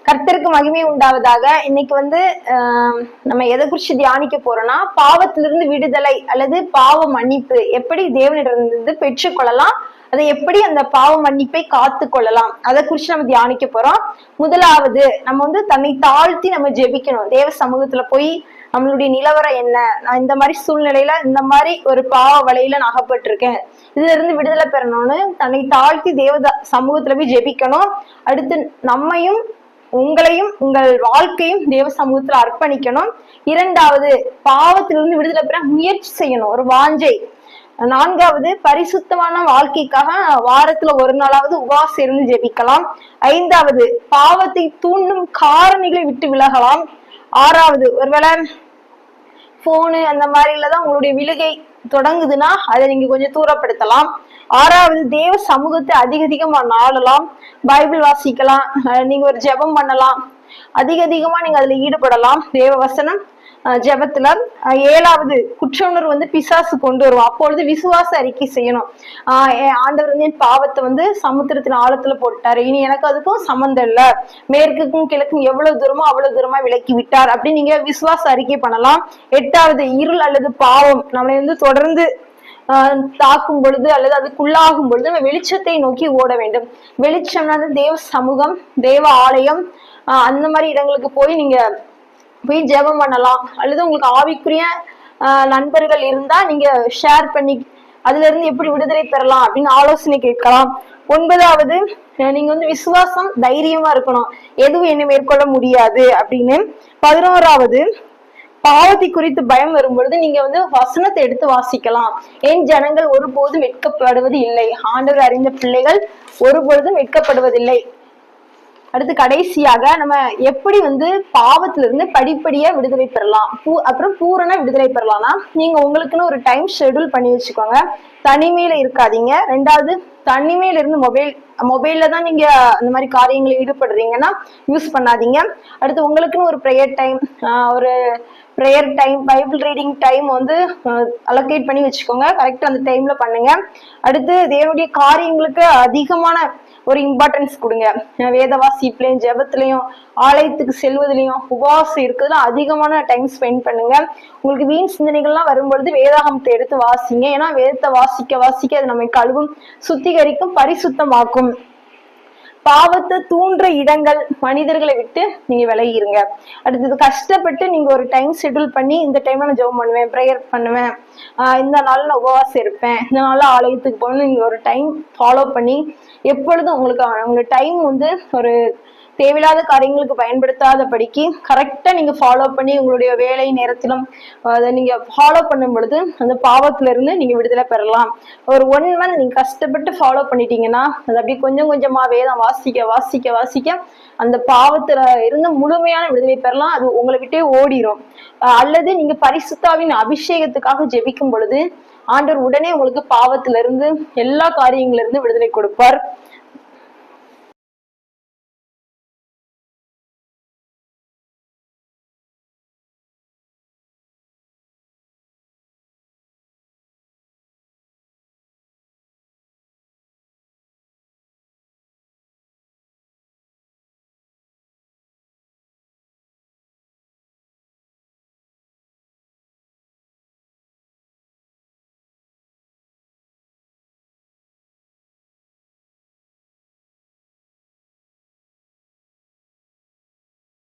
கர்த்தருக்கு மகிமை உண்டாவதாக. இன்னைக்கு நம்ம எதை குறிச்சு தியானிக்க போறோம்னா, பாவத்திலிருந்து விடுதலை அல்லது பாவ மன்னிப்பு எப்படி தேவனிடமிருந்து பெற்றுக்கொள்ளலாம், அதை எப்படி அந்த பாவ மன்னிப்பை காத்து கொள்ளலாம், அதை குறிச்சு நம்ம தியானிக்க போறோம். முதலாவது நம்ம தன்னை தாழ்த்தி நம்ம ஜெபிக்கணும். தேவ சமூகத்துல போய் நம்மளுடைய நிலவரம் என்ன, நான் இந்த மாதிரி சூழ்நிலையில இந்த மாதிரி ஒரு பாவ வலையில நான் அகப்பட்டிருக்கேன், இதுல இருந்து விடுதலை பெறணும்னு தன்னை தாழ்த்தி தேவ சமூகத்துல போய் ஜெபிக்கணும். அடுத்து நம்மையும் உங்களையும் உங்கள் வாழ்க்கையும் தேவ சமூகத்துல அர்ப்பணிக்கணும். இரண்டாவது, பாவத்திலிருந்து விடுதலை பெற முயற்சி செய்யணும், ஒரு வாஞ்சை. நான்காவது, பரிசுத்தமான வாழ்க்கைக்காக வாரத்துல ஒரு நாளாவது உபவாசம் இருந்து ஜெபிக்கலாம். ஐந்தாவது, பாவத்தை தூண்டும் காரணிகளை விட்டு விலகலாம். ஆறாவது, ஒருவேளை போனு அந்த மாதிரிலதான் உங்களுடைய விழுகை தொடங்குதுன்னா அதை நீங்க கொஞ்சம் தூரப்படுத்தலாம். ஆறாவது, தேவ சமூகத்தை அதிகமா நாடலாம், பைபிள் வாசிக்கலாம், நீங்க ஒரு ஜெபம் பண்ணலாம், அதிகமா நீங்க அதுல ஈடுபடலாம் தேவ வசனம் ஜெபத்துல. ஏழாவது, குற்ற உணர்வு பிசாசு கொண்டு வரும், அப்பொழுது விசுவாச அறிக்கை செய்யணும். ஆண்டவர் என் பாவத்தை சமுத்திரத்தின் ஆழத்துல போட்டாரு, இனி எனக்கு அதுக்கும் சம்மந்தம் இல்ல, மேற்குக்கும் கிழக்கும் எவ்வளவு தூரமோ அவ்வளவு தூரமா விலக்கி விட்டார் அப்படின்னு நீங்க விசுவாச அறிக்கை பண்ணலாம். எட்டாவது, இருள் அல்லது பாவம் நம்மளை தொடர்ந்து தாக்கும் பொழுது அல்லது அதுக்குள்ளாகும் பொழுது நம்ம வெளிச்சத்தை நோக்கி ஓட வேண்டும். வெளிச்சம்னா தேவ சமூகம், தேவ ஆலயம், அந்த மாதிரி இடங்களுக்கு நீங்க போய் ஜெபம் பண்ணலாம். அல்லது உங்களுக்கு ஆவிக்குரிய நண்பர்கள் இருந்தா நீங்க ஷேர் பண்ணி அதுல இருந்து எப்படி விடுதலை பெறலாம் அப்படின்னு ஆலோசனை கேட்கலாம். ஒன்பதாவது, நீங்க விசுவாசம் தைரியமா இருக்கணும், எதுவும் என்ன மேற்கொள்ள முடியாது அப்படின்னு. 11வது, பாவத்தை குறித்து பயம் வரும்பொழுது நீங்க வசனத்தை எடுத்து வாசிக்கலாம். என் ஜனங்கள் ஒருபோதும் வெட்கப்படுவது இல்லை, ஆண்டவர் அறிந்த பிள்ளைகள் ஒருபொழுதும் வெட்கப்படுவதில்லை. அடுத்து கடைசியாக நம்ம எப்படி பாவத்துல இருந்து படிப்படியா விடுதலை பெறலாம், அப்புறம் பூரண விடுதலை பெறலாம்னா, நீங்க உங்களுக்குன்னு ஒரு டைம் ஷெட்யூல் பண்ணி வச்சுக்கோங்க. தனிமையில இருக்காதீங்க. ரெண்டாவது, தனிமையில இருந்து மொபைல்ல தான் நீங்க அந்த மாதிரி காரியங்களை ஈடுபடுறீங்கன்னா யூஸ் பண்ணாதீங்க. அடுத்து உங்களுக்குன்னு ஒரு prayer time, Bible reading time allocate பண்ணி வச்சுக்கோங்க. கரெக்டா அந்த டைம்ல பண்ணுங்க. அடுத்து தேவனுடைய காரியங்களுக்கு அதிகமான ஒரு இம்பார்ட்டன்ஸ் கொடுங்க. வேத வாசிப்புலையும் ஜெபத்திலையும் ஆலயத்துக்கு செல்வதிலையும் உபவாசம் இருக்கிறதுல அதிகமான டைம் ஸ்பெண்ட் பண்ணுங்க. உங்களுக்கு வீண் சிந்தனைகள்லாம் வரும்பொழுது வேதாகமத்தை எடுத்து வாசிங்க. ஏன்னா வேதத்தை வாசிக்க வாசிக்க அது நம்மை கழுவும், சுத்திகரிக்கும், பரிசுத்தமாக்கும். பாவத்தை தூண்டுற இடங்கள், மனிதர்களை விட்டு நீங்க விலகிருங்க. அடுத்தது, கஷ்டப்பட்டு நீங்க ஒரு டைம் ஷெட்யூல் பண்ணி இந்த டைம்ல நான் ஜெபம் பண்ணுவேன், ப்ரேயர் பண்ணுவேன், இந்த நாள்ல நான் உபவாசம் இருப்பேன், இந்த நாள்ல ஆலயத்துக்கு போகணும், நீங்க ஒரு டைம் ஃபாலோ பண்ணி எப்பொழுதும் உங்க டைம் ஒரு தேவையில்லாத காரியங்களுக்கு பயன்படுத்தாத படிக்கு கரெக்டா நீங்க ஃபாலோ பண்ணி உங்களுடைய வேலை நேரத்திலும் அதை நீங்க ஃபாலோ பண்ணும் பொழுது அந்த பாவத்துல இருந்து நீங்க விடுதலை பெறலாம். ஒரு 1 மந்த் நீங்க கஷ்டப்பட்டு ஃபாலோ பண்ணிட்டீங்கன்னா அது அப்படியே கொஞ்சம் கொஞ்சமா வேதம் வாசிக்க வாசிக்க வாசிக்க அந்த பாவத்துல இருந்து முழுமையான விடுதலை பெறலாம். அது உங்களை விட்டே ஓடிரும். அல்லது நீங்க பரிசுத்தாவின் அபிஷேகத்துக்காக ஜெபிக்கும் பொழுது ஆண்டவர் உடனே உங்களுக்கு பாவத்துல இருந்து எல்லா காரியங்கள்ல இருந்து விடுதலை கொடுப்பார்.